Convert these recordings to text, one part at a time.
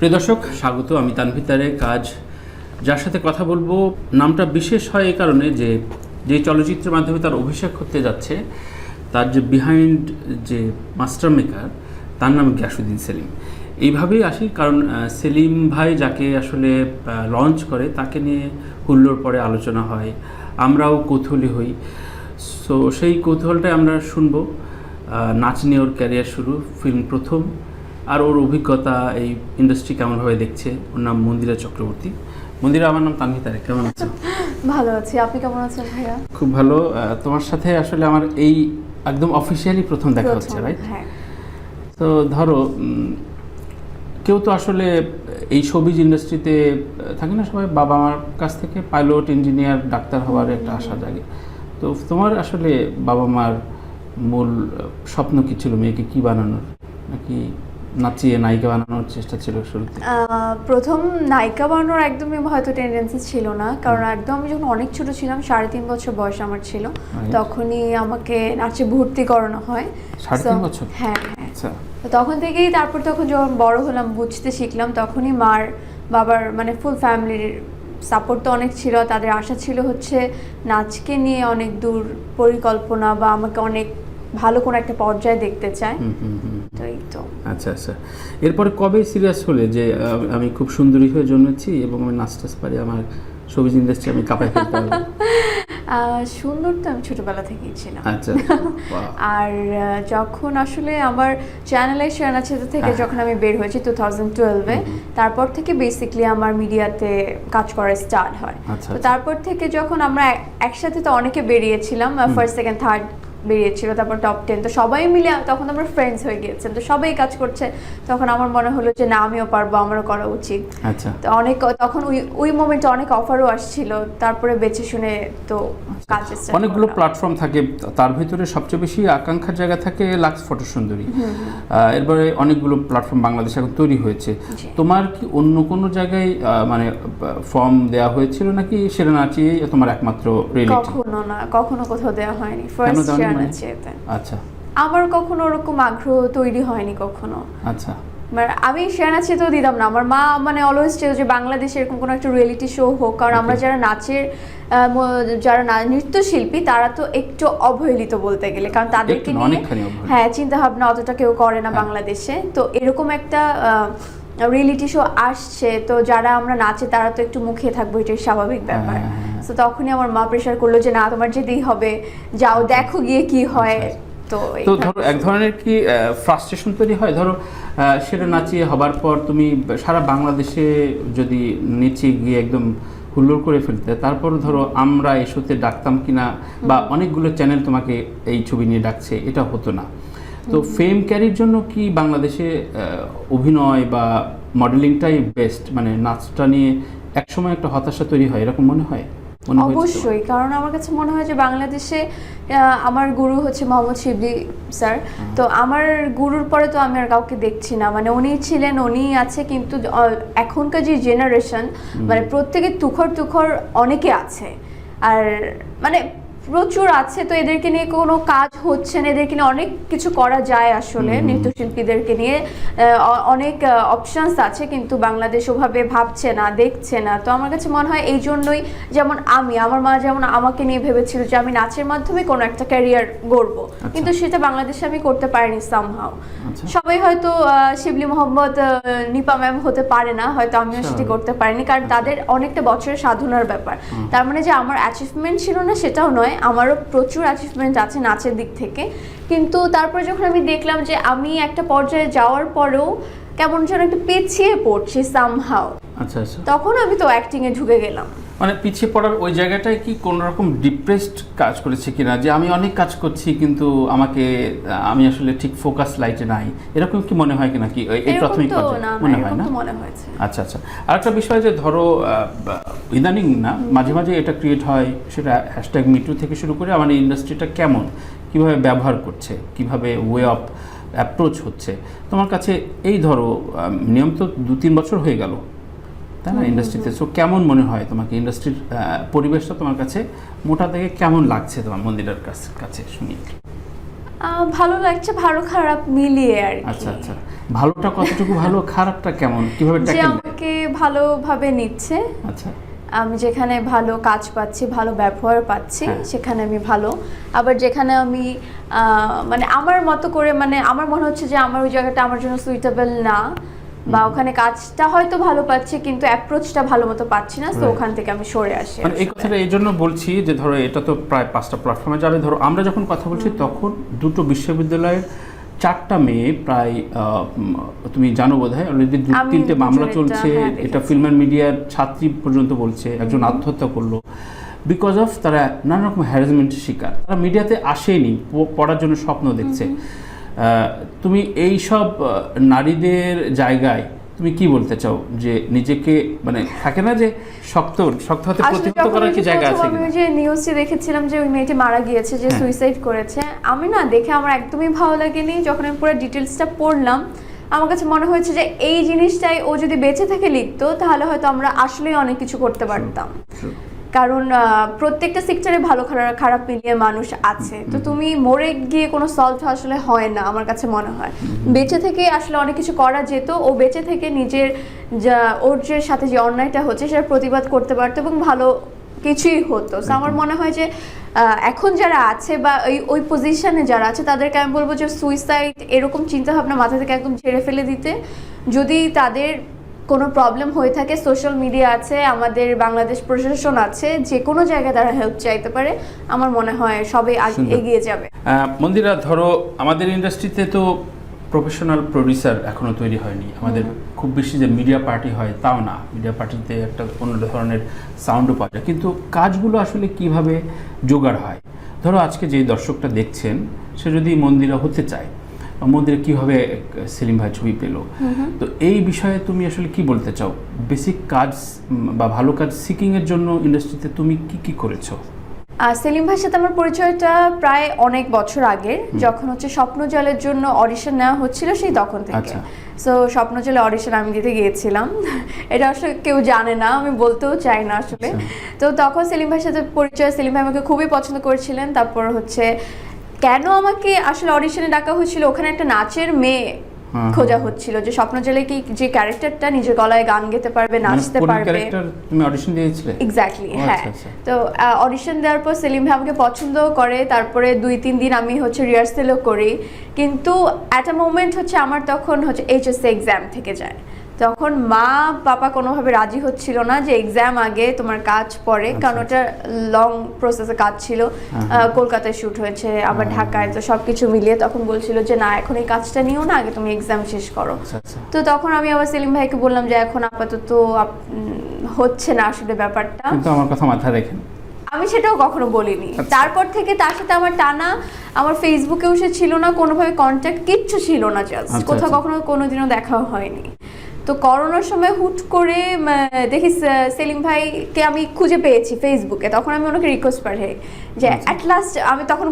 প্রিয় দর্শক, স্বাগত। আমি তানভীর তারেক। আজ যার সাথে কথা বলবো নামটা বিশেষ হয় এই কারণে যে চলচ্চিত্রের মাধ্যমে তার অভিষেক করতে যাচ্ছে, তার যে বিহাইন্ড যে মাস্টার মেকার, তার নাম গিয়াসউদ্দিন সেলিম। এইভাবেই আসি কারণ সেলিম ভাই যাকে আসলে লঞ্চ করে তাকে নিয়ে হুল্লোড় পরে আলোচনা হয়, আমরাও কৌতূহলী হই। সো সেই কৌতূহলটাই আমরা শুনবো। নাচ নিয়ে ওর ক্যারিয়ার শুরু, ফিল্ম প্রথম, আর ওর অভিজ্ঞতা, এই ইন্ডাস্ট্রি কেমনভাবে দেখছে। ওর নাম মন্দিরা চক্রবর্তী। মন্দিরা, আমার নাম তানভীর তারেক। কেমন আছেন? ভালো আছি, আপনি কেমন আছেন ভাইয়া? খুব ভালো। তোমার সাথে আসলে আমার এই একদম অফিসিয়ালি প্রথম দেখা হচ্ছে, রাইট? হ্যাঁ। তো ধরো, কেউ তো আসলে এই শোবিজ ইন্ডাস্ট্রিতে থাকে না, সবাই বাবা মার কাছ থেকে পাইলট, ইঞ্জিনিয়ার, ডাক্তার হওয়ার একটা আশা জাগে। তো তোমার আসলে বাবা মার মূল স্বপ্ন কি ছিল? মেয়েকে কি বানানোর, নাকি নাচিয়ে নায়িকা বানানোর চেষ্টা ছিল শুরুতে? প্রথম নায়িকা বানানোর একদমই হয়তো টেন্ডেন্সি ছিল না, কারণ একদম আমি যখন অনেক ছোট ছিলাম, 3.5 বছর বয়স আমার ছিল, তখনই আমাকে নাচে ভর্তি করানো হয়। 3.5 বছর? হ্যাঁ। আচ্ছা। তো তখন থেকেই, তখন যখন বড় হলাম, বুঝতে শিখলাম, তখনই মার বাবার মানে ফুল ফ্যামিলির সাপোর্ট তো অনেক ছিল। তাদের আশা ছিল হচ্ছে নাচকে নিয়ে অনেক দূর পরিকল্পনা, বা আমাকে অনেক ভালো কোনো একটা পর্যায়ে দেখতে চায়। তো এই তো। আচ্ছা আচ্ছা। এরপরে কবে সিরিয়াস হলে যে আমি খুব সুন্দরী হয়ে জন্মেছি এবং আমি নাচ টাচ পারি, আমার শোবিজ ইন্ডাস্ট্রি আমি কাঁপাই ফেলতে পারবো? সুন্দর তো আমি ছোটবেলা থেকেই ছিলাম। আচ্ছা। আর যখন আসলে আমার চ্যানেলে শেয়ার আছে থেকে যখন আমি বের হয়েছি 2012-এ, তারপর থেকে বেসিক্যালি আমার মিডিয়াতে কাজ করা স্টার্ট হয়। তো তারপর থেকে যখন আমরা একসাথে তো অনেকে বেরিয়েছিলাম, ফার্স্ট সেকেন্ড থার্ড বেরিয়েছিল, তারপর টপ 10, তো সবাই মিলে তখন আমরা ফ্রেন্ডস হয়ে গিয়েছেন, তো সবাই কাজ করছে। তখন আমার মনে হলো যে না, আমিও পারবো, আমারও করা উচিত। আচ্ছা। তো তখন ওই মোমেন্টে অনেক অফারও আসছিল, তারপরে বেছে শুনে তো কাজে স্টার্ট। অনেকগুলো প্ল্যাটফর্ম থাকে, তার ভিতরে সবচেয়ে বেশি আকাঙ্ক্ষার জায়গা থাকে লাক্স ফটো সুন্দরী। এরপরে অনেকগুলো প্ল্যাটফর্ম বাংলাদেশে এখন তৈরি হয়েছে। তোমার কি অন্য কোনো জায়গায় মানে ফর্ম দেওয়া হয়েছিল, নাকি সেটা নাচিয়ে তোমার একমাত্র রিয়েলিটি? কখনো না, কখনো কোথাও দেওয়া হয়নি। ফার্স্ট শেয়ার নাচিয়েতে আচ্ছা। আমার কখনো ওরকম আগ্রহ তৈরি হয়নি কখনো। আচ্ছা। আমি শেয়ার নাচে তো দিতাম না। আমার মা মানে অলওয়েজ চেয়েছে যে বাংলাদেশে এরকম কোনো একটা রিয়েলিটি শো হোক, কারণ আমরা যারা নাচের যারা নৃত্যশিল্পী, তারা তো একটু অবহেলিত বলতে গেলে, কারণ তাদেরকে নিয়ে চিন্তা ভাবনা অতটা কেউ করে না বাংলাদেশে। তো এরকম একটা রিয়েলিটি শো আসছে, তো যারা আমরা নাচে তারা তো একটু মুখিয়ে থাকবো, এটাই স্বাভাবিক ব্যাপার। তো তখনই আমার মা প্রেশার করলো যে না, তোমার যেতেই হবে, যাও দেখো গিয়ে কি হয়। তো ধরো এক ধরনের কি ফ্রাস্ট্রেশন তৈরি হয়, ধরো সেটা নাচিয়ে হবার পর তুমি সারা বাংলাদেশে যদি নিচে গিয়ে একদম হুল্লোড় করে ফেলতে, তারপর ধরো আমরা এই শোতে ডাকতাম কিনা, বা অনেকগুলো চ্যানেল তোমাকে এই ছবি নিয়ে ডাকছে, এটা হতো না। তো ফেম ক্যারির জন্য কি বাংলাদেশে অভিনয় বা মডেলিংটাই বেস্ট, মানে নাচটা নিয়ে একসময় একটা হতাশা তৈরি হয়, এরকম মনে হয়? অবশ্যই, কারণ আমার কাছে মনে হয় যে বাংলাদেশে আমার গুরু হচ্ছে মোহাম্মদ শিবলি স্যার। তো আমার গুরুর পরে তো আমি আর কাউকে দেখছি না, মানে উনি ছিলেন, উনি আছে, কিন্তু এখনকার যে জেনারেশন, মানে প্রত্যেকে তুখর অনেকে আছে, আর মানে প্রচুর আছে। তো এদেরকে নিয়ে কোনো কাজ হচ্ছে না, এদেরকে নিয়ে অনেক কিছু করা যায় আসলে। নৃত্যশিল্পীদেরকে নিয়ে অনেক অপশনস আছে, কিন্তু বাংলাদেশ ওভাবে ভাবছে না, দেখছে না। তো আমার কাছে মনে হয় এই জন্যই, যেমন আমার মা যেমন আমাকে নিয়ে ভেবেছিল যে আমি নাচের মাধ্যমে কোনো একটা ক্যারিয়ার গড়বো, কিন্তু সেটা বাংলাদেশে আমি করতে পারিনি সামহাও। সবাই হয়তো শিবলি মোহাম্মদ, নিপা ম্যাম হতে পারে না, হয়তো আমিও সেটি করতে পারিনি, কারণ তাদের অনেকটা বছরের সাধনার ব্যাপার। তার মানে যে আমার অ্যাচিভমেন্ট ছিল না সেটাও নয়, আমারও প্রচুর অ্যাচিভমেন্ট আছে নাচের দিক থেকে। কিন্তু তারপরে যখন আমি দেখলাম যে আমি একটা পর্যায়ে যাওয়ার পরেও কেমন যেন একটু পিছিয়ে পড়ছি সামহাও, আচ্ছা আচ্ছা, তখন আমি তো অ্যাক্টিং এ ঢুকে গেলাম। মানে পিছিয়ে পড়ার ওই জায়গাটায় কি কোনো রকম ডিপ্রেসড কাজ করেছে কিনা, যে আমি অনেক কাজ করছি কিন্তু আমি আসলে ঠিক ফোকাস লাইটে নাই, এরকম কি মনে হয় কিনা? কি এই প্রাথমিক পর্যায়ে মনে হয় না? মনে হয়েছে। আচ্ছা আচ্ছা। আরেকটা বিষয় যে ধরো ইদানিং না, মাঝে মাঝে এটা ক্রিয়েট হয়, সেটা হ্যাশট্যাগ মিটু থেকে শুরু করে আমার এই ইন্ডাস্ট্রিটা কেমন, কিভাবে ব্যবহার করছে, কিভাবে ওয়ে অফ অ্যাপ্রোচ হচ্ছে তোমার কাছে। এই ধরো নিয়ম তো 2-3 বছর হয়ে গেল, তাই না, ইন্ডাস্ট্রিতে। সো কেমন মনে হয় তোমাকে ইন্ডাস্ট্রির পরিবেশটা তোমার কাছে মোটা থেকে কেমন লাগছে তোমার মন্দিরের কাছে শুনি? ভালো লাগছে, ভালো খারাপ মিলিয়ে আর কি। আচ্ছা আচ্ছা, ভালোটা কতটুকু ভালো, খারাপটা কেমন, কিভাবে যে ট্যাকেল? আমাকে ভালোভাবে নিচ্ছে, আচ্ছা আমি যেখানে ভালো কাজ পাচ্ছি, ভালো ব্যবহার পাচ্ছি, হ্যাঁ। সেখানে আমি ভালো। আবার যেখানে আমি মানে আমার মতো করে, মানে আমার মনে হচ্ছে যে আমার ওই জায়গাটা আমার জন্য সুইটেবল না, বা ওখানে কাজটা হয়তো ভালো পাচ্ছি কিন্তু অ্যাপ্রোচটা ভালো মতো পাচ্ছি না, তো Right. ওখান থেকে আমি সরে আসি। মানে এই কথাটা এই জন্য বলছি যে ধরো এটা তো প্রায় 5টা প্ল্যাটফর্মে যাবে। ধরো আমরা যখন কথা বলছি তখন দুটো বিশ্ববিদ্যালয়ের 4টা মেয়ে প্রায় তুমি জানো বোধহয় অলরেডি আমি 3টে মামলা দুজনেরটা, চলছে। হ্যাঁ, এটা দেখেছি। ফিল্ম অ্যান্ড মিডিয়ার ছাত্রী পর্যন্ত বলছে একজন আত্মহত্যা করলো বিকজ অফ তারা নানা রকম হ্যারাসমেন্টের শিকার। তারা মিডিয়াতে আসেনি, পড়ার জন্য স্বপ্ন দেখছে। তুমি এই সব নারীদের জায়গায় তুমি কি বলতে চাও, যে নিজেকে মানে থাকে না যে শক্ত শক্ত হাতে আসলে প্রতিহত যখন করার ওই কি যে জায়গা প্রথম আছে আমি কিনা? ওই যে নিউজটি দেখেছিলাম যে ওই মেয়েটি মারা গিয়েছে, যে হ্যাঁ। সুইসাইড করেছে, আমি না দেখে আমার একদমই ভালো লাগেনি। যখন আমি পুরো ডিটেলসটা পড়লাম, আমার কাছে মনে হয়েছে যে এই জিনিসটাই ও যদি বেঁচে থেকে লিখতো তাহলে হয়তো আমরা আসলেই অনেক কিছু করতে পারতাম। True. কারণ প্রত্যেকটা সেক্টরে ভালো খারাপ মিলিয়ে মানুষ আছে, তো তুমি মরে গিয়ে কোনো সলভ আসলে হয় না আমার কাছে মনে হয়। বেঁচে থেকে আসলে অনেক কিছু করা যেত, ও বেঁচে থেকে নিজের যা ওর যে সাথে যে অন্যায়টা হচ্ছে সেটা প্রতিবাদ করতে পারতো এবং ভালো কিছুই হতো। So আমার মনে হয় যে এখন যারা আছে বা ওই পজিশনে যারা আছে তাদেরকে আমি বলবো যে সুইসাইড এরকম চিন্তাভাবনা মাথা থেকে একদম ঝেড়ে ফেলে দিতে। যদি তাদের কোনো প্রবলেম হয়ে থাকে, সোশ্যাল মিডিয়া আছে, আমাদের বাংলাদেশ প্রশাসন আছে, যে কোনো জায়গায় তারা হেল্প চাইতে পারে। আমার মনে হয় সবাই সুন্দর। এগিয়ে যাবে। মন্দিরা, ধরো আমাদের ইন্ডাস্ট্রিতে তো প্রফেশনাল প্রডিউসার এখনো তৈরি হয়নি। আমাদের খুব বেশি যে মিডিয়া পার্টি হয় তাও না, মিডিয়া পার্টিতে একটা অন্য ধরনের সাউন্ডও পাওয়া যায়, কিন্তু কাজগুলো আসলে কিভাবে জোগাড় হয়? ধরো আজকে যে দর্শকটা দেখছেন সে যদি মন্দিরা হতে চায়, মন্দিরে কিভাবে সেলিম ভাই ছবি পেল, তো এই বিষয়ে তুমি আসলে কি বলতে চাও? বেসিক কাজ বা ভালো কাজ সিকিংয়ের জন্য ইন্ডাস্ট্রিতে তুমি কি কি করেছো? সেলিম ভাইয়ের সাথে আমার পরিচয়টা প্রায় অনেক বছর আগের, যখন হচ্ছে স্বপ্নজালের জন্য অডিশন নেওয়া হচ্ছিল সেই তখন থেকে। আচ্ছা। সো স্বপ্নজালে অডিশন আমি দিতে গিয়েছিলাম। এটা আসলে কেউ জানে না, আমি বলতেও চাই না আসলে। তো তখন সেলিম ভাইয়ের সাথে পরিচয়, সেলিম ভাই আমাকে খুবই পছন্দ করেছিলেন। তারপর হচ্ছে কেন আমাকে আসলে অডিশনে ডাকা হয়েছিল, ওখানে একটা নাচের মেয়ে খোঁজা হচ্ছিল, যে স্বপ্নজালে কি যে ক্যারেক্টারটা নিজের গলায় গান গেতে পারবে, নাচতে পারবে। ক্যারেক্টার তুমি অডিশন দিয়েছিলে? এক্স্যাক্টলি, ও, হ্যাঁ। আচ্ছা, আচ্ছা। তো অডিশন দেওয়ার পর সেলিম ভাই আমাকে পছন্দ করে। তারপরে 2-3 দিন আমি হচ্ছে রিহার্সেলও করি, কিন্তু অ্যাট আ মোমেন্ট হচ্ছে আমার তখন হচ্ছে এইচএসসি এক্সাম থেকে যায়। তখন মা বাবা কোনোভাবে রাজি হচ্ছিল না যে এক্সাম আগে তোমার কাজ পরে, কারণ ওটা লং প্রসেসে কাজ ছিল। কলকাতায় শ্যুট হয়েছে, আবার ঢাকায়, তো সব কিছু মিলিয়ে তখন বলছিল যে না, এখন এই কাজটা নিও না, আগে তুমি এক্সাম শেষ করো। আচ্ছা, আচ্ছা। তো তখন আমি আবার সেলিম ভাইকে বললাম যে এখন আপাতত হচ্ছে না আসলে ব্যাপারটা। কিন্তু আমার কথা মাথায় রেখেন। আমি সেটাও কখনো বলিনি। আচ্ছা। তারপর থেকে তার সাথে আমার টানা, আমার ফেসবুকেও সে ছিল না, কোনোভাবে কন্ট্যাক্ট কিচ্ছু ছিল না, জাস্ট আচ্ছা, কোথাও আচ্ছা। কখনো কোনোদিনও দেখাও হয়নি। তো করোনার সময় হুট করে দেখি সেলিম ভাইকে আমি খুঁজে পেয়েছি ফেসবুকে। তখন আমি ওনাকে রিকোয়েস্ট পাঠাই যে অ্যাট লাস্ট, আমি তখন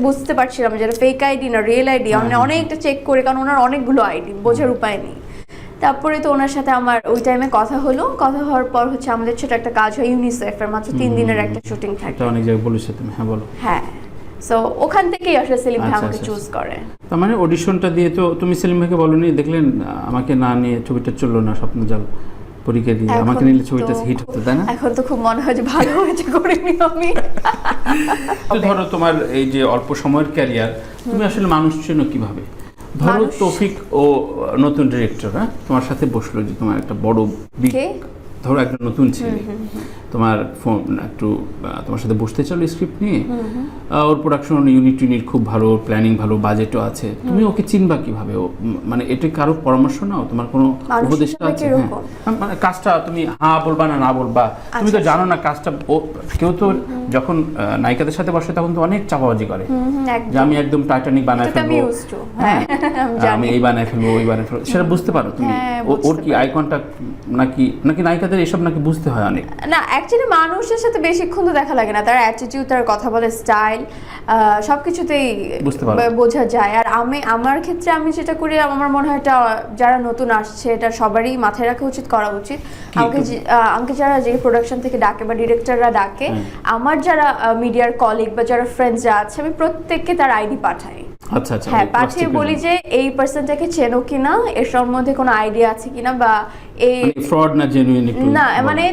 বুঝতে পারছিলাম যে ফেক আইডি না রিয়েল আইডি। আমি অনেকটা চেক করে, কারণ ওনার অনেকগুলো আইডি, বোঝার উপায় নেই। তারপরে তো ওনার সাথে আমার ওই টাইমে কথা হলো। কথা হওয়ার পর হচ্ছে আমাদের ছোট একটা কাজ হয় ইউনিসেফের, মাত্র 3 দিনের একটা শুটিং থাকে। এটা অনেক জায়গায় বলেছো তুমি, হ্যাঁ বলো। হ্যাঁ, সো ওখান থেকেই আসলে সেলিম ভাই আচ্ছা, আমাকে আচ্ছা, চুজ করে। তার মানে অডিশনটা দিয়ে তো তুমি সেলিম ভাইকে বলোনি, দেখলেন আমাকে না নিয়ে ছবিটা চললো না, স্বপ্নজাল পরীক্ষা দিয়ে এখন আমাকে নিলে তো ছবিটা হিট হতো, তাই না? এখন তো খুব মনে হয় যে ভালো হয়েছে করিনি আমি। তো ধরো তোমার এই যে অল্প সময়ের ক্যারিয়ার, তুমি আসলে মানুষ চেনো কিভাবে? ধরো তৌফিক ও নতুন ডিরেক্টর, হ্যাঁ, তোমার সাথে বসলো যে তোমার একটা বড় কে? ধরো একটা নতুন ছেলে তোমার ফোন একটু তোমার সাথে বসতে চাইলো স্ক্রিপ্ট নিয়ে, ওর প্রোডাকশন ইউনিট খুব ভালো, প্ল্যানিং ভালো, বাজেটও আছে, তুমি ওকে চিনবা কিভাবে? মানে এটা কারো পরামর্শ নাও, তোমার কোনো উপদেশটা আছে? হ্যাঁ, মানে কাজটা তুমি হ্যাঁ বলবা না বলবা, তুমি তো জানো না কাজটা। কেউ তো যখন নায়িকাদের সাথে বসে তখন তো অনেক চাপাবাজি করে যে আমি একদম টাইটানিক বানায় ফেলবো, হ্যাঁ আমি এই বানায় ফেলবো, ওই বানায় ফেলবো, সেটা বুঝতে পারো তুমি? ওর কি আই কন্টাক্ট নাকি নায়িকাদের এসব নাকি বুঝতে হয় অনেক? না, অ্যাকচুয়ালি মানুষের সাথে বেশিক্ষণ তো দেখা লাগে না, তার অ্যাটিটিউড, তার কথা বলার স্টাইল, সবকিছুতেই বোঝা যায়। আর আমার ক্ষেত্রে আমি যেটা করি, আমার মনে হয় এটা যারা নতুন আসছে এটা সবারই মাথায় রাখা উচিত, করা উচিত। আমাকে যারা যে প্রোডাকশন থেকে ডাকে বা ডিরেক্টররা ডাকে, আমার যারা মিডিয়ার কলিগ বা যারা ফ্রেন্ডসরা আছে, আমি প্রত্যেককে তার আইডি পাঠাই। আচ্ছা আচ্ছা, হ্যাঁ ওই পাঠিয়ে cross-check-এর বলি জন্য। যে এই পার্সনটাকে চেনো কিনা, এর সম্বন্ধে কোনো আইডিয়া আছে কিনা, বা এই মানে ফ্রড না জেনুইন একটু না বলো। মানে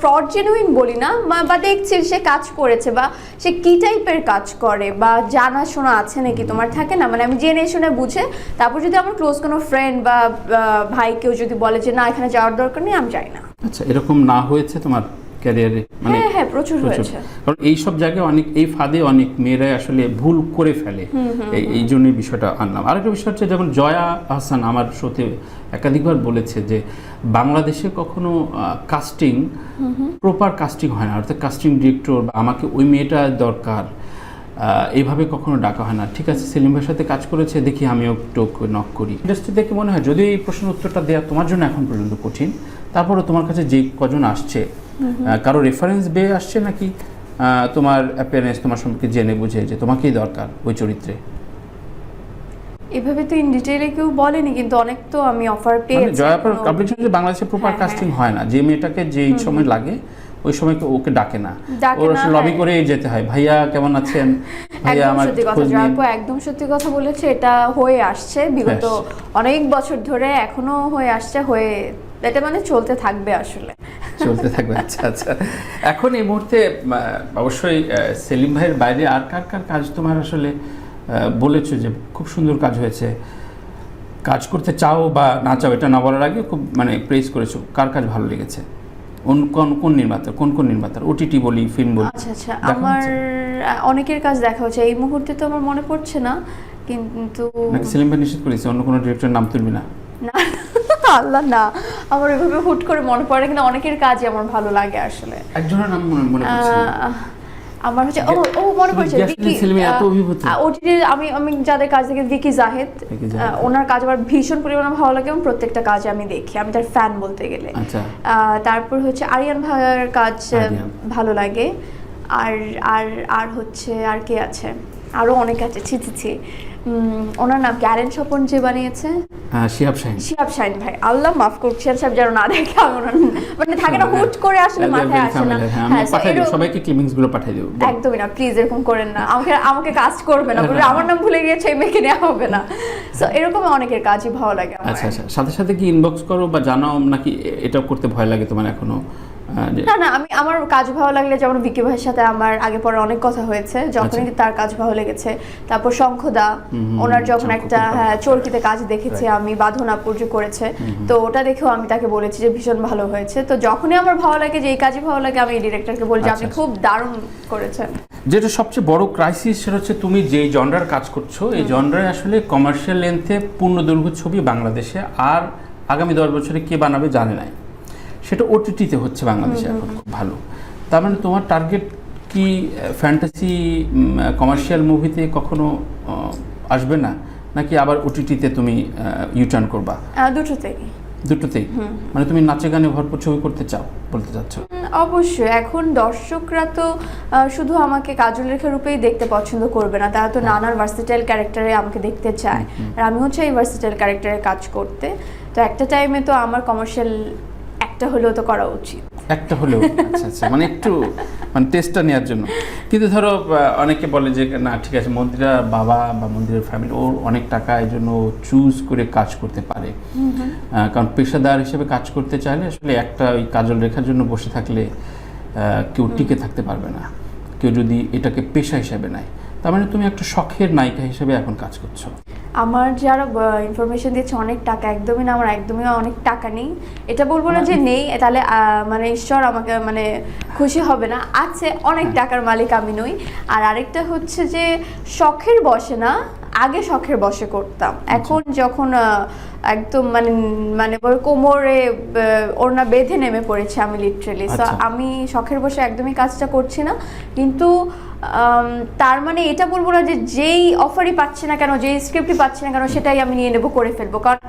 ফ্রড জেনুইন বলি না, বা দেখছি সে কাজ করেছে বা সে কি টাইপের কাজ করে, বা জানাশোনা আছে নাকি তোমার, থাকে না মানে আমি জেনে শুনে বুঝে তারপর যদি আমার ক্লোজ কোনো ফ্রেন্ড বা ভাই কেউ যদি বলে যে না এখানে যাওয়ার দরকার নেই, আমি যাই না। আচ্ছা, এরকম না হয়েছে তোমার ক্যারিয়ারে? মানে হ্যাঁ হ্যাঁ প্রচুর হয়েছে। কারণ এই সব জায়গায় অনেক, এই ফাঁদে অনেক মেয়েরাই আসলে ভুল করে ফেলে, এই জন্যই বিষয়টা আনলাম। আরেকটা বিষয় হচ্ছে, যেমন জয়া আহসান আমার শোতে একাধিকবার বলেছে যে বাংলাদেশে কখনো কাস্টিং, প্রপার কাস্টিং হয় না, অর্থাৎ কাস্টিং ডিরেক্টর বা আমাকে ওই মেয়েটা দরকার এইভাবে কখনো ডাকা হয় না। ঠিক আছে, সেলিম ভাইয়ের সাথে কাজ করেছে, দেখি আমিও একটু নক করি। ইন্ডাস্ট্রি দেখে মনে হয়, যদিও এই প্রশ্নের উত্তরটা দেওয়া তোমার জন্য এখন পর্যন্ত কঠিন, তারপরে তোমার কাছে যে কজন আসছে, কারো রেফারেন্স বেয়ে আসছে নাকি তোমার অ্যাপিয়ারেন্স, তোমার সম্পর্কে জেনে বুঝে যে তোমাকেই দরকার ওই চরিত্রে? এভাবে তো ইন ডিটেইলে কেউ বলেনি, কিন্তু অনেক তো আমি অফার মানে পেয়েছি। জয়াপার পাবলিশন যে বাংলাদেশে প্রপার হ্যাঁ, কাস্টিং হয় না, যে মেয়েটাকে যেই সময় লাগে ওই সময় ওকে ডাকে না, ওর লবি করে যেতে হয়, ভাইয়া কেমন আছেন, ভাইয়া একদম আমার সত্যি কথা, খোঁজ নিন। জয়াপু একদম সত্যি কথা বলেছে, এটা হয়ে আসছে বিগত অনেক বছর ধরে, এখনো হয়ে আসছে, হয়ে এটা মানে চলতে থাকবে আসলে। চলতে থাকবে। আচ্ছা আচ্ছা, এখন এই মুহূর্তে অবশ্যই সেলিম ভাইয়ের বাইরে আর কার কার কাজ তোমার আসলে বলেছো যে খুব সুন্দর কাজ হয়েছে, কাজ করতে চাও বা না চাও এটা না বলার আগে খুব মানে প্রেজ করেছো, কার কাজ ভালো লেগেছে? কোন নির্মাতার ওটিটি বলি, ফিল্ম বলি? আচ্ছা আচ্ছা, দেখা আমার হচ্ছে? অনেকের কাজ দেখা হচ্ছে, এই মুহূর্তে তো আমার মনে পড়ছে না, কিন্তু নাকি সেলিম ভাই নিশ্চিত করেছে অন্য কোনো ডিরেক্টরের নাম তুলবি না? না আল্লাহ না, আমার এভাবে হুট করে মনে পড়ে, কিন্তু অনেকের কাজই আমার ভালো লাগে আসলে। একজনের নাম মনে পড়ছে না। আমার হচ্ছে ও মনে পড়ছে, গ্যাসলিন সেলিম এত অভিভূত। ওটিটি আমি যাদের কাজ দেখি, ভিকি জাহেদ, ওনার কাজ আমার ভীষণ পরিমাণে ভালো লাগে এবং প্রত্যেকটা কাজ আমি দেখি, আমি তার ফ্যান বলতে গেলে। আচ্ছা, তারপর হচ্ছে আরিয়ান ভাইয়ের কাজ আরিয়ান। ভালো লাগে, আর আর আর হচ্ছে আর কে আছে, আরো অনেক আছে, ছি ওনার নাম গ্যারেন স্বপন যে বানিয়েছে, শিহাব শাহিন ভাই, আল্লাহ মাফ করুক, শিহাব সাহেব যেন না দেখে, আমি ওনার মানে থাকে না হুট করে আসলে মাথায় আসে না। হ্যাঁ, পাঠিয়ে দেব, সবাইকে ক্লিপিংস গুলো পাঠিয়ে দেব। একদমই না, প্লিজ এরকম করেন না, আমাকে কাস্ট করবে না, বলবে আমার নাম ভুলে গিয়েছে, এই মেয়েকে নেওয়া হবে না। সো এরকম অনেকের কাজই ভালো লাগে আমার। আচ্ছা আচ্ছা, সাথে সাথে কি ইনবক্স করো বা জানাও নাকি এটা করতে ভয় লাগে তোমার এখনো? না আমি আমার কাজ ভালো লাগলে, যেমন ভিকি ভাইয়ের সাথে আমার আগে পরে অনেক কথা হয়েছে, যখনই তার কাজ ভালো লেগেছে। তারপর শঙ্খদা, ওনার যখন একটা চরকিতে কাজ দেখেছি আমি, বাঁধন আপুর যে করেছে, তো ওটা দেখেও আমি তাকে বলেছি যে ভীষণ ভালো হয়েছে। তো যখনই আমার ভালো লাগে, যে এই কাজই ভালো লাগে, আমি এই ডিরেক্টরকে বলি যে আপনি খুব দারুণ করেছেন। যেটা সবচেয়ে বড় ক্রাইসিস সেটা হচ্ছে তুমি যেই জনরার কাজ করছো, এই জনরায় আসলে কমার্শিয়াল লেন্থে পূর্ণদৈর্ঘ্য ছবি বাংলাদেশে আর আগামী 10 বছরে কে বানাবে জানে নাই, সেটা ওটিটিতে হচ্ছে বাংলাদেশে এখন খুব ভালো। তার মানে তোমার টার্গেট কি ফ্যান্টাসি কমার্শিয়াল মুভিতে কখনো আসবে না, নাকি আবার ওটিটিতে তুমি ইউটার্ন করবা? দুটোতেই মানে তুমি নাচে গানে ভরপুর ছবি করতে চাও, বলতে চাচ্ছ? অবশ্যই, এখন দর্শকরা তো শুধু আমাকে কাজল রেখা রূপেই দেখতে পছন্দ করবে না, তারা তো নানান ভার্সেটাইল ক্যারেক্টারে আমাকে দেখতে চায়, আর আমি হচ্ছে এই ভার্সেটাইল ক্যারেক্টারে কাজ করতে। তো একটা টাইমে তো আমার কমার্শিয়াল একটা হলেও তো করা উচিত, একটা হলেও। আচ্ছা আচ্ছা, মানে একটু মানে টেস্টটা নেওয়ার জন্য। কিন্তু ধরো অনেকে বলে যে না ঠিক আছে, মন্দিরা বাবা বা মন্দিরের ফ্যামিলি ওর অনেক টাকা, এই জন্য চুজ করে কাজ করতে পারে, কারণ পেশাদার হিসেবে কাজ করতে চাইলে আসলে একটা ওই কাজল রেখার জন্য বসে থাকলে কেউ টিকে থাকতে পারবে না, কেউ যদি এটাকে পেশা হিসেবে নেয়। তার মানে তুমি একটা শখের নায়িকা হিসেবে এখন কাজ করছো। আমার যারা ইনফরমেশন দিচ্ছে অনেক টাকা, একদমই না, আমার একদমই অনেক টাকা নেই, এটা বলবো না যে নেই, তাহলে মানে ঈশ্বর আমাকে মানে খুশি হবে না, আছে অনেক টাকার মালিক আমি নই। আর আরেকটা হচ্ছে যে শখের বসে না, আগে শখের বসে করতাম, এখন যখন একদম মানে মানে কোমরে ওড়না বেঁধে নেমে পড়েছে আমি লিটারেলি, সো আমি শখের বসে একদমই কাজটা করছি না। কিন্তু তার মানে এটা বলবো না যে যেই অফারই পাচ্ছি না কেন, যেই স্ক্রিপ্টই পাচ্ছি না কেন, সেটাই আমি নিয়ে নেবো, করে ফেলবো, কারণ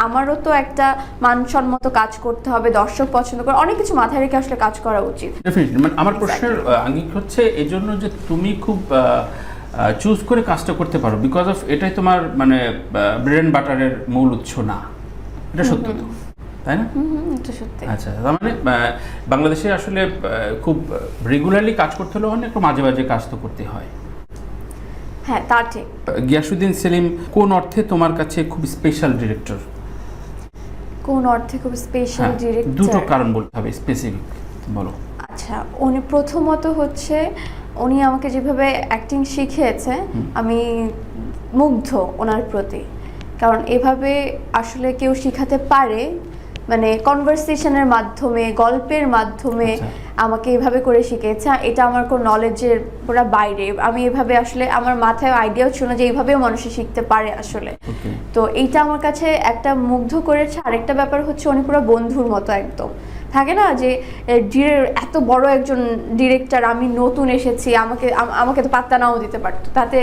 আমারও তো একটা মানসম্মত কাজ করতে হবে, দর্শক পছন্দ করে, অনেক কিছু মাথায় রেখে আসলে কাজ করা উচিত। ডেফিনেটলি, মানে আমার প্রশ্নের আঙ্গিক হচ্ছে এই জন্য যে তুমি খুব চুজ করে কাজটা করতে পারো, বিকজ অফ এটাই তোমার মানে ব্রেড অ্যান্ড বাটারের মূল উৎস না, এটা সত্য তো, তাই না? এটা সত্যি। আচ্ছা, তার মানে বাংলাদেশে আসলে খুব রেগুলারলি কাজ করতে হলে অনেক মাঝে মাঝে কাজ তো করতে হয়। হ্যাঁ তা ঠিক। গিয়াসউদ্দিন সেলিম কোন অর্থে তোমার কাছে খুব স্পেশাল ডিরেক্টর? কোন অর্থে খুব স্পেশাল ডিরেক্টর? দুটো কারণ বলতে হবে, স্পেসিফিক বলো। আচ্ছা, উনি প্রথমত হচ্ছে উনি আমাকে যেভাবে অ্যাক্টিং শিখিয়েছে আমি মুগ্ধ ওনার প্রতি, কারণ এভাবে আসলে কেউ শিখাতে পারে, মানে কনভারসেশনের মাধ্যমে, গল্পের মাধ্যমে আমাকে এভাবে করে শিখিয়েছে। এটা আমার কোনো নলেজের পুরো বাইরে, আমি এভাবে আসলে আমার মাথায় আইডিয়াও ছিল না যে এইভাবেও মানুষে শিখতে পারে আসলে। তো এইটা আমার কাছে একটা মুগ্ধ করেছে। আরেকটা ব্যাপার হচ্ছে উনি পুরো বন্ধুর মতো, একদম থাকে না যে এত বড় একজন ডিরেক্টর, আমি নতুন এসেছি, আমাকে তো পাত্তা নাও দিতে পারতো, তাতে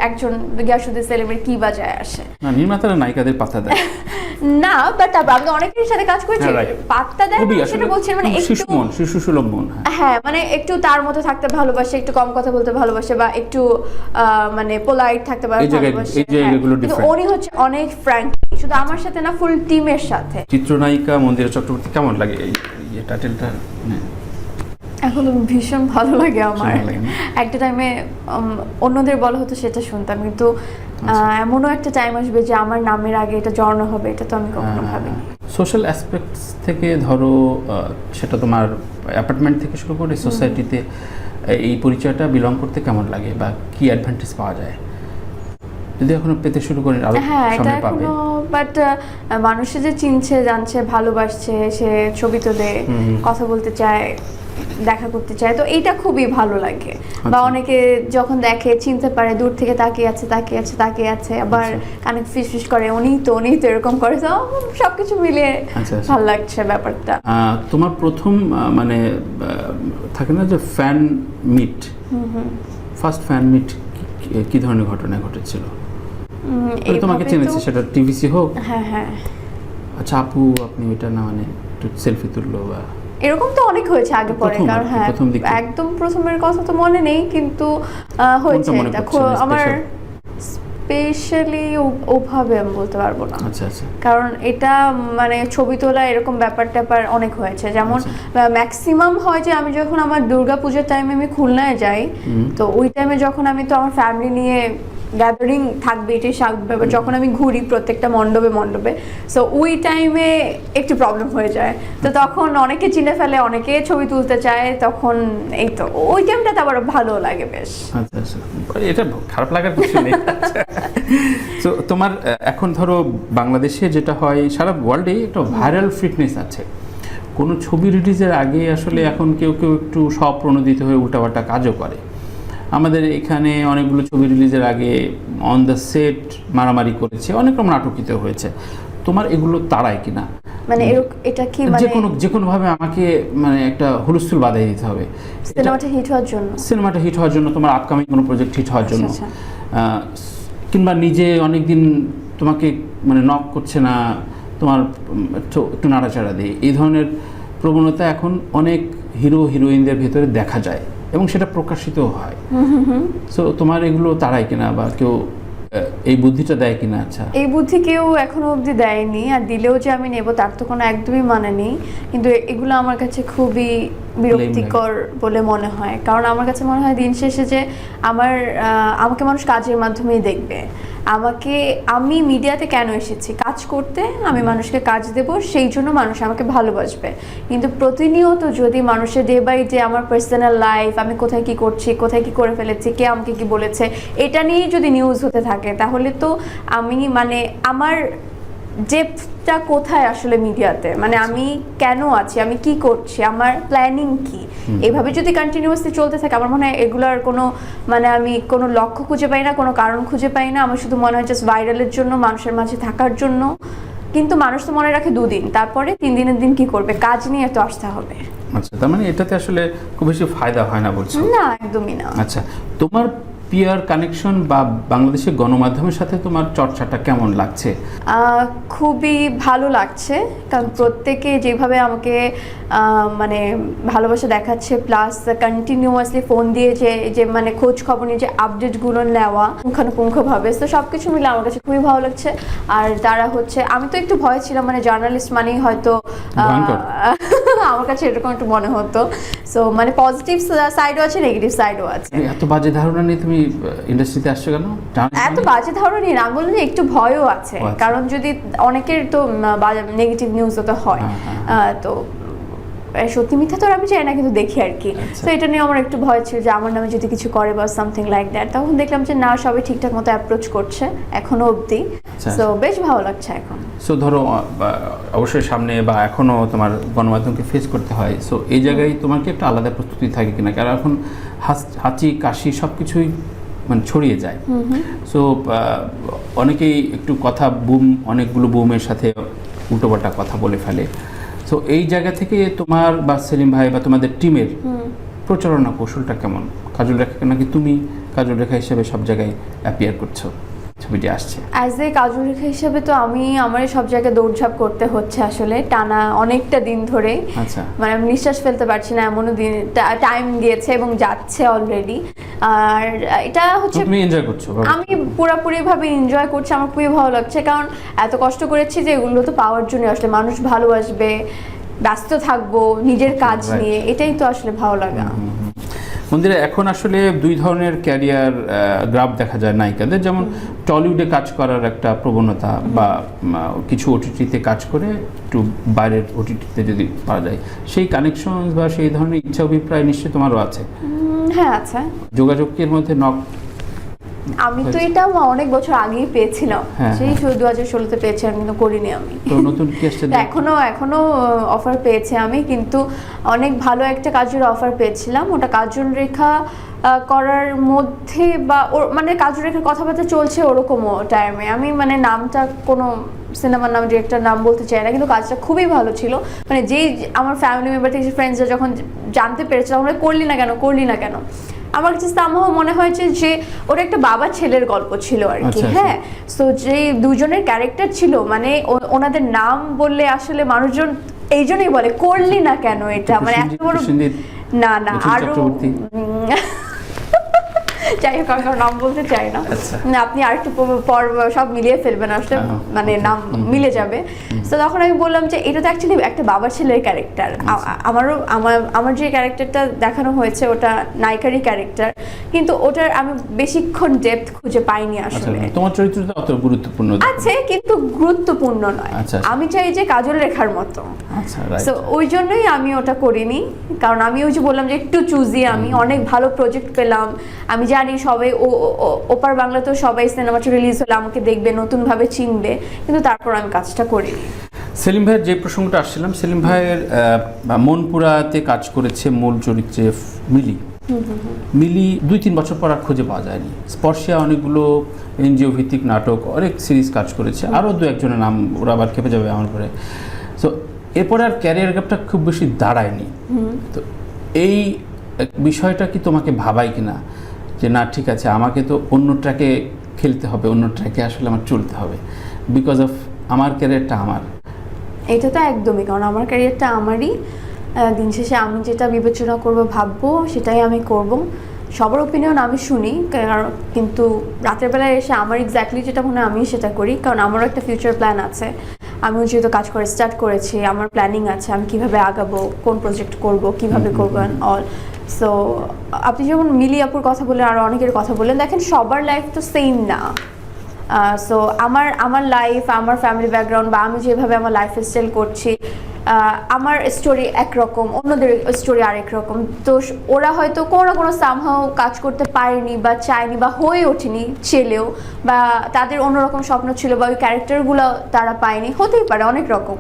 একজন গিয়াসউদ্দিন সেলিমের কি বাজায় আসে? না, নির্মাতারা নায়িকাদের পাত্তা দেয় না, বাট আমি অনেকের সাথে কাজ করেছি, পাত্তা দেয় সেটা বলছি, মানে একটু শিশুসুলভ মন। হ্যাঁ, মানে একটু তার মতো থাকতে ভালোবাসে, একটু কম কথা বলতে ভালোবাসে, বা একটু মানে পোলাইট থাকতে ভালোবাসে। কিন্তু উনি হচ্ছে অনেক ফ্র্যাঙ্কলি, শুধু আমার সাথে না, ফুল টিমের সাথে। চিত্রনায়িকা মন্দিরা চক্রবর্তী কেমন লাগে এই টাইটেলটা? এখন ভীষণ ভালো লাগে আমার। একটা টাইমে অন্যদের বলা হতো সেটা শুনতাম, কিন্তু এমনও একটা টাইম আসবে যে আমার নামের আগে এটা জড়ানো হবে, এটা তো আমি কখনো ভাবিনি। সোশ্যাল অ্যাসপেক্টস থেকে ধরো, সেটা তোমার অ্যাপার্টমেন্ট থেকে শুরু করে সোসাইটিতে এই পরিচয়টা বিলং করতে কেমন লাগে, বা কি অ্যাডভান্টেজ পাওয়া যায়? যদি এখনো পেতে শুরু করেন আরো সামনে পাবে। বাট মানুষে যে চিনছে, জানছে, ভালোবাসছে, সে ছবি তোলে, কথা বলতে চায়, দেখা করতে চায়, তো এইটা খুবই ভালো লাগে। বা অনেকে যখন দেখে, চিনতে পারে, দূর থেকে তাকিয়ে আছে, আবার কানে ফিস করে, উনি তো এরকম করে, তো সবকিছু মিলিয়ে ভালো লাগছে ব্যাপারটা। তোমার প্রথম মানে থাকে না যে fan meet, first fan meet কি ধরনের ঘটনা ঘটেছিল? তোমাকে চিনেছে সেটা টিভিসি হোক? হ্যাঁ। আচ্ছা, আপু আপনি ওইটা না, মানে একটু সেলফি তুললো বা এরকম তো অনেক হয়েছে আগে পরে, কারণ হ্যাঁ একদম প্রথমের কথা তো মনে নেই, কিন্তু হয়েছে। আমার স্পেশালি ওভাবে আমি বলতে পারবো না। আচ্ছা, কারণ এটা মানে ছবি তোলা এরকম ব্যাপার অনেক হয়েছে। যেমন ম্যাক্সিমাম হয় যে আমি যখন আমার দুর্গাপূজার টাইমে আমি খুলনায় যাই, তো ওই টাইমে যখন আমি তো আমার ফ্যামিলি নিয়ে গ্যাদারিং থাকবে, এটাই স্বাভাবিক। যখন আমি ঘুরি প্রত্যেকটা মণ্ডপে, সো ওই টাইমে একটু প্রবলেম হয়ে যায়। তো তখন অনেকে চিনে ফেলে, অনেকে ছবি তুলতে চায়, তখন এই তো ওই টাইমটাতে আবার ভালো লাগে বেশ। আচ্ছা, এটা খারাপ লাগার কিছু নেই। তো তোমার এখন ধরো বাংলাদেশে যেটা হয়, সারা ওয়ার্ল্ডে একটা ভাইরাল ফিটনেস আছে। কোনো ছবি রিলিজের আগে আসলে এখন কেউ একটু স্বপ্রণোদিত হয়ে উল্টাপাল্টা কাজও করে। আমাদের এখানে অনেকগুলো ছবি রিলিজের আগে অন দ্য সেট মারামারি করেছে, অনেক রকম নাটকিত হয়েছে। তোমার এগুলো তাড়ায় কিনা? মানে এটা কি মানে যে কোনো ভাবে আমাকে মানে একটা হুলস্থুল বাধাই দিতে হবে সিনেমাটা হিট হওয়ার জন্য, তোমার আপকামিং কোনো প্রজেক্ট হিট হওয়ার জন্য, কিংবা নিজে অনেকদিন তোমাকে মানে নক করছে না, তোমার একটু নাড়াচাড়া দিয়ে, এই ধরনের প্রবণতা এখন অনেক হিরো হিরোইনদের ভেতরে দেখা যায় এবং সেটা প্রকাশিত হয়। সো তোমার এগুলো তাড়ায় কিনা, বা কেউ এই বুদ্ধিটা দেয় কিনা? আচ্ছা, এই বুদ্ধি কেউ এখনো অবধি দেয়নি, আর দিলেও যে আমি নেব তার তো কোনো একদমই মানে নেই। কিন্তু এগুলো আমার কাছে খুবই বিরক্তিকর বলে মনে হয়, কারণ আমার কাছে মনে হয় দিন শেষে যে আমাকে মানুষ কাজের মাধ্যমেই দেখবে। আমি মিডিয়াতে কেন এসেছি? কাজ করতে, আমি মানুষকে কাজ দেব, সেই জন্য মানুষ আমাকে ভালোবাসবে। কিন্তু প্রতিনিয়ত যদি মানুষের ডে বাই ডে আমার পার্সোনাল লাইফ, আমি কোথায় কি করছি, কোথায় কি করে ফেলেছি, কে আমাকে কি বলেছে, এটা নিয়েই যদি নিউজ হতে থাকে, তাহলে তো আমি মানে আমার ডেপথটা কোথায় আসলে মিডিয়াতে, মানে আমি কেন আছি, আমি কি করছি, আমার প্ল্যানিং কি, এভাবে যদি কন্টিনিউয়াসলি চলতে থাকে, আমার মনে হয় এগুলোর কোনো মানে আমি কোনো লক্ষ্য খুঁজে পাই না, কোনো কারণ খুঁজে পাই না। আমার শুধু মনে হয় জাস্ট ভাইরালের জন্য, মানুষের মাঝে থাকার জন্য। কিন্তু মানুষ তো মনে রাখে 2 দিন, তারপরে 3 দিনের দিন কি করবে? কাজ নিয়ে তো আসতে হবে। আচ্ছা, তার মানে এটাতে আসলে খুব বেশি ফায়দা হয় না বলছো? না, একদমই না। আচ্ছা, তোমার পিয়ার কানেকশন বা বাংলাদেশের গণমাধ্যমের সাথে তোমার চর্চাটা কেমন লাগছে? খুবই ভালো লাগছে, কারণ প্রত্যেকে যেভাবে আমাকে মানে ভালোবাসা দেখাচ্ছে, প্লাস কন্টিনিউয়াসলি ফোন দিয়ে যে মানে খোঁজ খবর নিয়ে যে আপডেটগুলো নেওয়া পুঙ্খানুপুঙ্খভাবে, তো সব কিছু মিলে আমার কাছে খুবই ভালো লাগছে। আর তারা হচ্ছে, আমি তো একটু ভয় ছিলাম, মানে জার্নালিস্ট মানেই হয়তো ভয়ঙ্কর। আমার কাছে এরকম একটু মনে হতো। সো মানে পজিটিভ সাইডও আছে, নেগেটিভ সাইডও আছে। এত বাজে ধারণা নিয়ে তুমি ইন্ডাস্ট্রিতে আসছো কেন? এত বাজে ধারণা নিয়ে না, বললাম যে একটু ভয়ও আছে, কারণ যদি অনেকের তো নেগেটিভ নিউজও তো হয়, তো সত্যি মিথ্যা তো আমি চাই না, কিন্তু দেখি আর কি। তো এটা নিয়ে আমার একটু ভয় ছিল যে আমার নামে যদি কিছু করে বা সামথিং লাইক দ্যাট। তখন দেখলাম যে না, সবাই ঠিকঠাক মতো অ্যাপ্রোচ করছে এখনো অবধি। সো বেশ ভালো লাগছে এখন। সো ধরো অবশ্যই সামনে বা এখনো তোমার গণমাধ্যমকে ফেস করতে হয়, সো এই জায়গায় তোমার কি একটা আলাদা প্রস্তুতি থাকে কিনা? কারণ এখন হাঁচি কাশি সব কিছুই মানে ছড়িয়ে যায়। সো অনেকেই একটু কথা অনেকগুলো বুমের সাথে উল্টোপাল্টা কথা বলে ফেলে। তো এই জায়গা থেকে তোমার বা সেলিম ভাই বা তোমাদের টিমের প্রচারণা কৌশলটা কেমন? কাজল রেখা নাকি তুমি কাজল রেখা হিসেবে সব জায়গায় অ্যাপিয়ার করছো, ছবিটি আসছে অ্যাজ এ কাজল রেখা হিসেবে, তো আমার সব জায়গায় দৌড়ঝাঁপ করতে হচ্ছে আসলে টানা অনেকটা দিন ধরে। আচ্ছা, মানে আমি নিঃশ্বাস ফেলতে পারছি না, এমনও দিন টাইম গিয়েছে এবং যাচ্ছে অলরেডি। আর এটা হচ্ছে তুমি এনজয় করছো? আমি পুরোপুরিভাবে এনজয় করছি, আমার খুবই ভালো লাগছে, কারণ এত কষ্ট করেছি যে এগুলো তো পাওয়ার জন্য আসলে মানুষ ভালোবাসবে, ব্যস্ত থাকবো নিজের কাজ নিয়ে, এটাই তো আসলে ভালো লাগা। মন্দিরে এখন আসলে দুই ধরনের ক্যারিয়ার গ্রাফ দেখা যায় নায়িকাদের, যেমন টলিউডে কাজ করার একটা প্রবণতা বা কিছু ওটিটিতে কাজ করে একটু বাইরের ওটিটিতে যদি পাওয়া যায়, সেই কানেকশন বা সেই ধরনের ইচ্ছা অভিপ্রায় নিশ্চয়ই তোমারও আছে। হ্যাঁ আছে। যোগাযোগের মধ্যে আমি তো এটা অনেক বছর আগেই পেয়েছিলাম, সেই 2016-তে পেয়েছিলাম, কিন্তু করিনি আমি। তো নতুন কি আসছে? এখনো অফার পেয়েছি আমি, কিন্তু অনেক ভালো একটা কাজের অফার পেয়েছিলাম। ওটা কাজল রেখা করার মধ্যে বা মানে কাজল রেখার কথাবার্তা চলছে ওরকম টাইমে। আমি মানে নামটা কোনো সিনেমার নাম, ডিরেক্টর নাম বলতে চাই না, কিন্তু কাজটা খুবই ভালো ছিল। মানে যেই আমার ফ্যামিলি মেম্বার থেকে ফ্রেন্ডসরা যখন জানতে পেরেছে, তখন করলি না কেন আমার কাছে সামহাও মনে হয়েছে যে ওটা একটা বাবা ছেলের গল্প ছিল আর কি। হ্যাঁ, সো যে দুজনের ক্যারেক্টার ছিল, মানে ওনাদের নাম বললে আসলে মানুষজন এই জন্যই বলে করলি না কেন, এটা মানে এত বড় না আরো যাই হোক, কারণ নাম বলতে চাই না, আপনি আরেকটু পর সব মিলিয়ে ফেলবেন আসলে, মানে নাম মিলে যাবে। তো তখন আমি বললাম যে এটা তো অ্যাকচুয়ালি একটা বাবার ছেলের ক্যারেক্টার। আমার যে ক্যারেক্টারটা দেখানো হয়েছে ওটা নায়িকারই ক্যারেক্টার, কিন্তু ওটার আমি বেশিক্ষণ ডেপথ খুঁজে পাইনি আসলে। তোমার চরিত্রটা অত গুরুত্বপূর্ণ আছে, কিন্তু গুরুত্বপূর্ণ নয়। আমি চাই যে কাজল রেখার মতো। তো ওই জন্যই আমি ওটা করিনি, কারণ আমি ওই যে বললাম যে একটু চুজি, আমি অনেক ভালো প্রজেক্ট পেলাম। আমি জানি সবাই ওপার বাংলাতেও সবাই সিনেমাটা রিলিজ হলে আমাকে দেখবে, নতুনভাবে চিনবে, কিন্তু তারপর আমি কাজটা করিনি। সেলিম ভাইয়ের যে প্রসঙ্গটা আসছিলাম, সেলিম ভাইয়ের মনপুরাতে কাজ করেছে মূল চরিত্রে মিলি 2-3 বছর পর আর খুঁজে পাওয়া যায়নি। স্পর্শিয়া অনেকগুলো এনজিও ভিত্তিক নাটক, অনেক সিরিজ কাজ করেছে, আরও 2-1 নাম ওরা আবার খেপে যাবে আমার পরে। সো এরপরে আর ক্যারিয়ার গ্যাপটা খুব বেশি দাঁড়ায়নি। তো এই বিষয়টা কি তোমাকে ভাবায় কিনা যে না ঠিক আছে, আমাকে তো অন্য ট্র্যাকে খেলতে হবে, অন্য ট্র্যাকে আসলে আমার চলতে হবে, বিকজ অফ আমার ক্যারিয়ারটা আমার? এটা তো একদমই, কারণ আমার ক্যারিয়ারটা আমারই। দিন শেষে আমি যেটা বিবেচনা করব, ভাববো, সেটাই আমি করব। সবার ওপিনিয়ন আমি শুনি, কিন্তু রাতের বেলায় এসে আমার এক্স্যাক্টলি যেটা মনে হয় আমি সেটা করি, কারণ আমারও একটা ফিউচার প্ল্যান আছে। আমিও যেহেতু কাজ করে স্টার্ট করেছি, আমার প্ল্যানিং আছে আমি কিভাবে আগাবো, কোন প্রজেক্ট করব, কিভাবে করবো অ্যান্ড অল। সো আপনি যেমন মিলি আপুর কথা বললেন, আরও অনেকের কথা বললেন, দেখেন সবার লাইফ তো সেম না। সো আমার লাইফ, আমার ফ্যামিলি ব্যাকগ্রাউন্ড বা আমি যেভাবে আমার লাইফ স্টাইল করছি, আমার স্টোরি একরকম, অন্যদের স্টোরি আরেক রকম। তো ওরা হয়তো কোনো সামহাও কাজ করতে পারেনি বা চায়নি বা হয়ে ওঠেনি ছেলেও, বা তাদের অন্যরকম স্বপ্ন ছিল বা ওই ক্যারেক্টারগুলো তারা পায়নি, হতেই পারে অনেক রকম।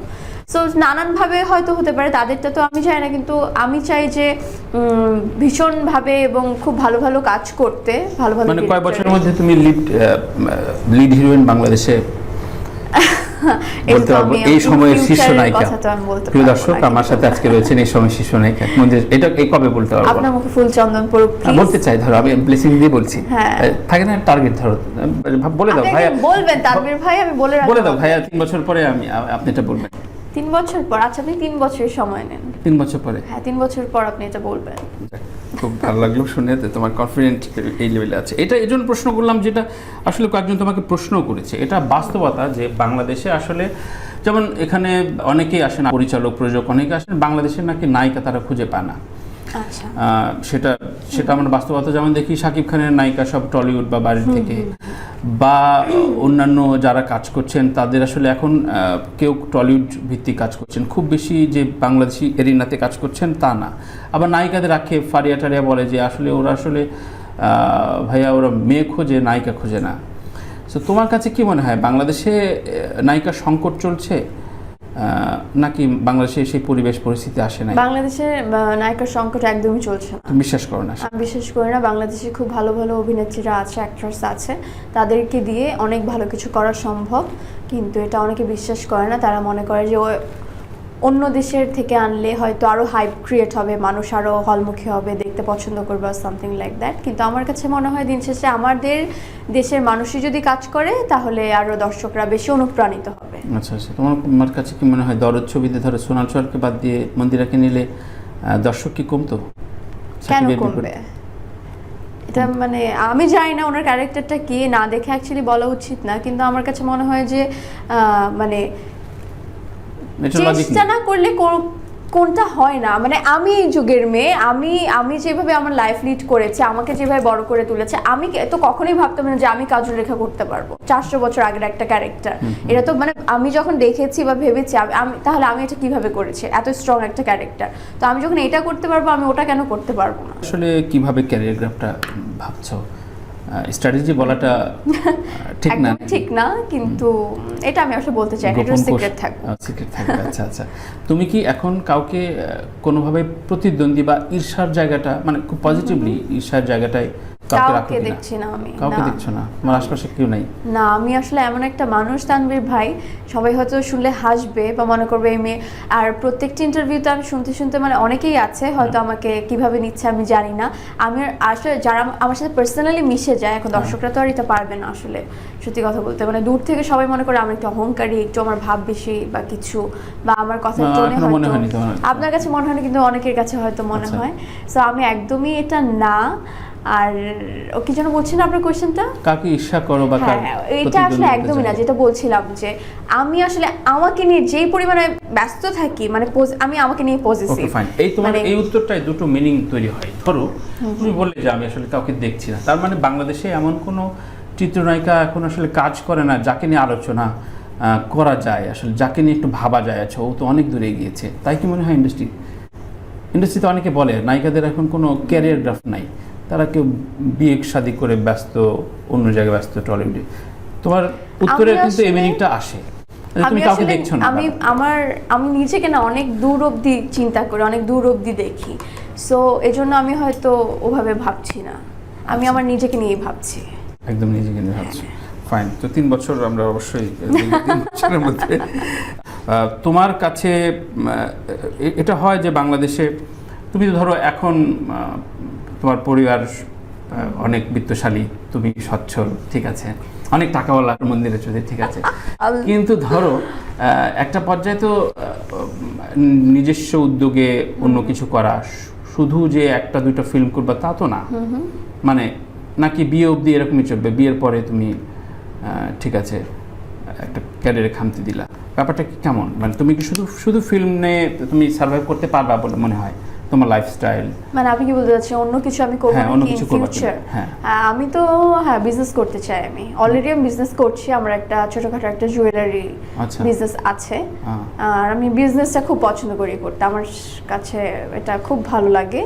সো নানানভাবে হয়তো হতে পারে, তাদেরটা তো আমি চাই না, কিন্তু আমি চাই যে ভীষণভাবে এবং খুব ভালো ভালো কাজ করতে, ভালো ভালো। মানে কয় বছরের মধ্যে তুমি লিড হিরোইন বাংলাদেশে বলতে পারবো, এই সময়ের শীর্ষ নায়িকা? প্রিয় দর্শক, আমার সাথে আজকে রয়েছেন এই সময়ের শীর্ষ নায়িকা মন্দির। এটা এই কবে বলতে পারবো? আপনার মুখে ফুল চন্দন পড়ুক বলতে চাই, ধরো আমি ব্লেসিং দিয়ে বলছি, থাকে না টার্গেট, ধরো বলে দাও ভাইয়া, বলবেন তানভীর ভাই, আমি বলে দাও ভাইয়া 3 বছর পরে আপনি এটা বলবেন। 3 বছর পর? আচ্ছা, আপনি 3 বছরের সময় নেন। 3 বছর পরে? হ্যাঁ, 3 বছর পর আপনি এটা বলবেন। খুব ভালো লাগলো শুনে, তোমার কনফিডেন্ট এই লেভেলে আছে। এটা এই জন্য প্রশ্ন করলাম, যেটা আসলে কয়েকজন তোমাকে প্রশ্ন করেছে, এটা বাস্তবতা যে বাংলাদেশে আসলে যেমন এখানে অনেকেই আসেন, পরিচালক প্রযোজক অনেকে আসেন, বাংলাদেশের নাকি নায়িকা তারা খুঁজে পায় না। আচ্ছা, সেটা সেটা আমরা বাস্তবতা যেমন দেখি, শাকিব খানের নায়িকা সব টলিউড বা বাইরে থেকে, বা অন্যান্য যারা কাজ করছেন তাদের আসলে এখন কেউ টলিউড ভিত্তিক কাজ করছেন, খুব বেশি যে বাংলাদেশি এরিনাতে কাজ করছেন তা না। আবার নায়িকাদের আক্ষেপ ফারিয়া টারিয়া বলে যে আসলে ওরা আসলে ভাইয়া ওরা মেয়ে খোঁজে, নায়িকা খোঁজে না। সো তোমার কাছে কি মনে হয়, বাংলাদেশে নায়িকার সংকট চলছে নাকি বাংলাদেশে সেই পরিবেশ পরিস্থিতি আসে না? বাংলাদেশের নায়িকার সংকট একদমই চলছে না। তুমি বিশ্বাস করো না? আমি বিশ্বাস করি না। বাংলাদেশে খুব ভালো ভালো অভিনেত্রীরা আছে, অ্যাক্ট্রেস আছে, তাদেরকে দিয়ে অনেক ভালো কিছু করা সম্ভব, কিন্তু এটা অনেকে বিশ্বাস করে না। তারা মনে করে যে অন্য দেশের থেকে আনলে হয়তো আরও হাইপ ক্রিয়েট হবে, মানুষ আরও হলমুখী হবে, দেখতে পছন্দ করবে, সামথিং লাইক দ্যাট। কিন্তু আমার কাছে মনে হয় দিন শেষে আমাদের দেশের মানুষই যদি কাজ করে তাহলে আরও দর্শকরা বেশি অনুপ্রাণিত হবে। আচ্ছা আচ্ছা, তোমার কাছে কি মনে হয় দরদ ছবিতে ধরো সোনাল সোহাগকে বাদ দিয়ে মন্দিরাকে নিলে দর্শক কি কমতো? কেন কমবে? এটা মানে আমি জানি না ওনার ক্যারেক্টারটা কি, না দেখে অ্যাকচুয়ালি বলা উচিত না, কিন্তু আমার কাছে মনে হয় যে মানে চেষ্টা না করলে কোনটা হয় না। মানে আমি এই যুগের মেয়ে, আমি যেভাবে আমার লাইফ লিড করেছি, আমাকে যেভাবে বড় করে তুলেছে, আমি তো কখনোই ভাবতাম না যে আমি কাজল রেখা করতে পারবো 400 বছর আগের একটা ক্যারেক্টার। এটা তো মানে আমি যখন দেখেছি বা ভেবেছি তাহলে আমি এটা কিভাবে করেছি, এত স্ট্রং একটা ক্যারেক্টার, তো আমি যখন এটা করতে পারবো আমি ওটা কেন করতে পারবো না? আসলে কিভাবে ক্যারিয়ার গ্রাফটা ভাবছো? স্ট্র্যাটেজি বলাটা ঠিক না, ঠিক না, কিন্তু এটা আমি আসলে বলতে চাই না, এটা সিক্রেট থাকবে। সিক্রেট থাকবে। আচ্ছা আচ্ছা, তুমি কি এখন কাউকে কোনোভাবে প্রতিদ্বন্দ্বী বা ঈর্ষার জায়গাটা, মানে খুব পজিটিভলি ঈর্ষার জায়গাটায় কাউকে দেখছি না? আমি কাউকে দেখছো না? আমার আশপাশে কেউ নাই? না, আমি আসলে এমন একটা মানুষ তানভীর ভাই, সবাই হয়তো শুনলে হাসবে বা মনে করবে এই মেয়ে। আর প্রত্যেকটি ইন্টারভিউতে আমি শুনতে শুনতে মানে অনেকেই আছে হয়তো আমাকে কিভাবে নিচ্ছে আমি জানি না। আমি আসলে যারা আমার সাথে পার্সোনালি মিশে যায়, এখন দর্শকরা তো আর এটা পারবে না আসলে, সত্যি কথা বলতে। মানে দূর থেকে সবাই মনে করে আমি একটু অহংকারী, একটু আমার ভাব বেশি বা কিছু, বা আমার কথা টোনে হয়তো আপনার কাছে মনে হয় না, কিন্তু অনেকের কাছে হয়তো মনে হয়। সো আমি একদমই এটা না। আর ও কি যেন বলছেন আপনার কোশ্চেনটা, কাকে ঈর্ষা করো বা এটা আসলে একদমই না। যেটা বলছিলাম যে আমি আসলে আমাকে নিয়ে যেই পরিমাণে ব্যস্ত থাকি, মানে আমি আমাকে নিয়ে পজিটিভ। এই তোমার এই উত্তরটাই দুটো মিনিং তৈরি হয়। ধরো তুমি বললে যে আমি আসলে কাউকে দেখছি না, তার মানে বাংলাদেশে এমন কোনো চিত্রনায়িকা এখন আসলে কাজ করে না যাকে নিয়ে আলোচনা করা যায়, আসলে যাকে নিয়ে একটু ভাবা যায়, আচ্ছা ও তো অনেক দূরে গিয়েছে। তাই কি মনে হয় ইন্ডাস্ট্রিতে অনেকে বলে নায়িকাদের এখন কোনো ক্যারিয়ার গ্রাফ নাই, তারা কেউ বিয়ে শাদী করে ব্যস্ত, অন্য জায়গায় ব্যস্ত টলিউডে। তোমার উত্তরে কিন্তু এই মিনিংটা আসে, তুমি কাউকে দেখছো না। আমি নিজেকে না অনেক দূর অবধি চিন্তা করি, অনেক দূর অবধি দেখি। সো এজন্য আমি হয়তো ওভাবে ভাবছি না, আমি আমার নিজেকে নিয়েই ভাবছি। একদম নিজেকে নিয়ে ভাবছি, ফাইন। তো 3 বছর আমরা অবশ্যই 3 বছরের মধ্যে তোমার কাছে এটা হয় যে বাংলাদেশে তুমি ধরো এখন তোমার পরিবার অনেক বিত্তশালী, তুমি সচ্ছল, ঠিক আছে, অনেক টাকাওয়ালা মন্দিরে চলে, ঠিক আছে, কিন্তু ধরো একটা পর্যায়ে তো নিজস্ব উদ্যোগে অন্য কিছু করা, শুধু যে 1-2টা ফিল্ম করবা তা তো না, মানে নাকি বিয়ে অবধি এরকমই চলবে, বিয়ের পরে তুমি ঠিক আছে একটা ক্যারিয়ারে খামতি দিলা, ব্যাপারটা কি কেমন? মানে তুমি কি শুধু ফিল্ম নিয়ে তুমি সার্ভাইভ করতে পারবা বলে মনে হয় তোমার লাইফস্টাইল? মানে আপনি কি বলতে চাচ্ছেন অন্য কিছু আমি করব নাকি ইন ফিউচার? আমি তো বিজনেস করতে চাই। আমি অলরেডি বিজনেস করছি, আমার একটা ছোটখাটো একটা জুয়েলারি বিজনেস আছে। আর আমি বিজনেসটা খুব পছন্দ করি করতে, আমার কাছে এটা খুব ভালো লাগে,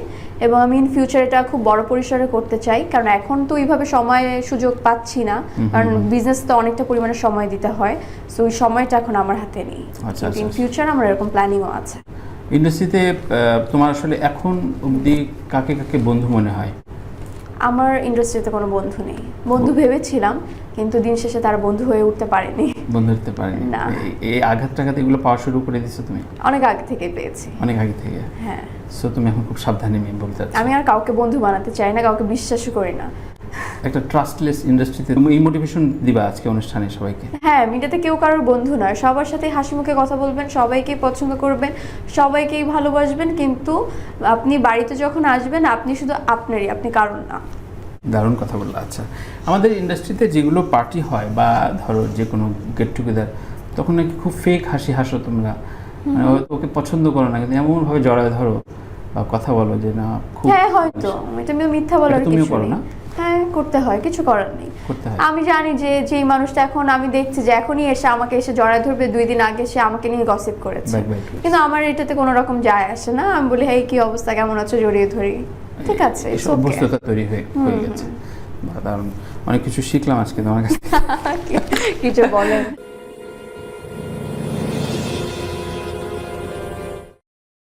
এবং আমি ইন ফিউচার এটা খুব বড় পরিসরে করতে চাই। কারণ এখন তো এইভাবে সময় সুযোগ পাচ্ছি না, কারণ বিজনেস তো অনেকটা পরিমাণে সময় দিতে হয়, সো ওই সময়টা এখন আমার হাতে নেই। ইন ফিউচার আমার এরকম প্ল্যানিংও আছে। ইন্ডাস্ট্রিতে তোমার আসলে এখন অবধি কাকে কাকে বন্ধু মনে হয়? আমার ইন্ডাস্ট্রিতে কোনো বন্ধু নেই। বন্ধু ভেবেছিলাম, কিন্তু দিন শেষে তারা বন্ধু হয়ে উঠতে পারেনি। বন্ধু হতে পারেনি না। এই আঘাত এগুলো পাওয়া শুরু করে দিয়েছো তুমি? অনেক আগে থেকে পেয়েছি। অনেক আগে থেকে? হ্যাঁ। সো তুমি এখন খুব সাবধানে বলতে চাচ্ছ? আমি আর কাউকে বন্ধু বানাতে চাই না, কাউকে বিশ্বাসও করি না। একটা ট্রাস্টলেস ইন্ডাস্ট্রিতে তুমি এই মোটিভেশন দিবা আজকে অনুষ্ঠানে সবাইকে? হ্যাঁ, মিডিয়াতে কেউ কারোর বন্ধু নয়, সবার সাথে হাসি মুখে কথা বলবেন, সবাইকেই পছন্দ করবেন, সবাইকেই ভালোবাসবেন, কিন্তু আপনি বাড়িতে যখন আসবেন আপনি শুধু আপনি কারণ না। দারুণ কথা বললো। আচ্ছা, আমাদের ইন্ডাস্ট্রিতে যেগুলো পার্টি হয় বা ধরো যে কোনো গেট টুগেদার, তখন নাকি খুব ফেক হাসি হাসো তোমরা, মানে ওকে পছন্দ করো না কিন্তু এমন ভাবে জড়ায় ধরো বা কথা বলো যে না খুব। হ্যাঁ হয়তো এটা মিথ্যা বলার এটা তুমিও কিছু করো নেই। না? হ্যাঁ করতে হয়, কিছু করার নেই। করতে হয়। আমি জানি যে যেই মানুষটা এখন আমি দেখছি যে এখনই এসে আমাকে এসে জড়ায় ধরবে, 2 দিন আগে সে আমাকে নিয়ে গসিপ করেছে, কিন্তু আমার এটাতে কোনো রকম যায় আসে না। আমি বলি হ্যাঁ কি অবস্থা, কেমন আছো, জড়িয়ে ধরি, ঠিক আছে, it's okay। অভ্যস্ততা তৈরি হয়ে গেছে। দারুণ, অনেক কিছু শিখলাম আজকে তোমার কাছে। কিছু বলেন।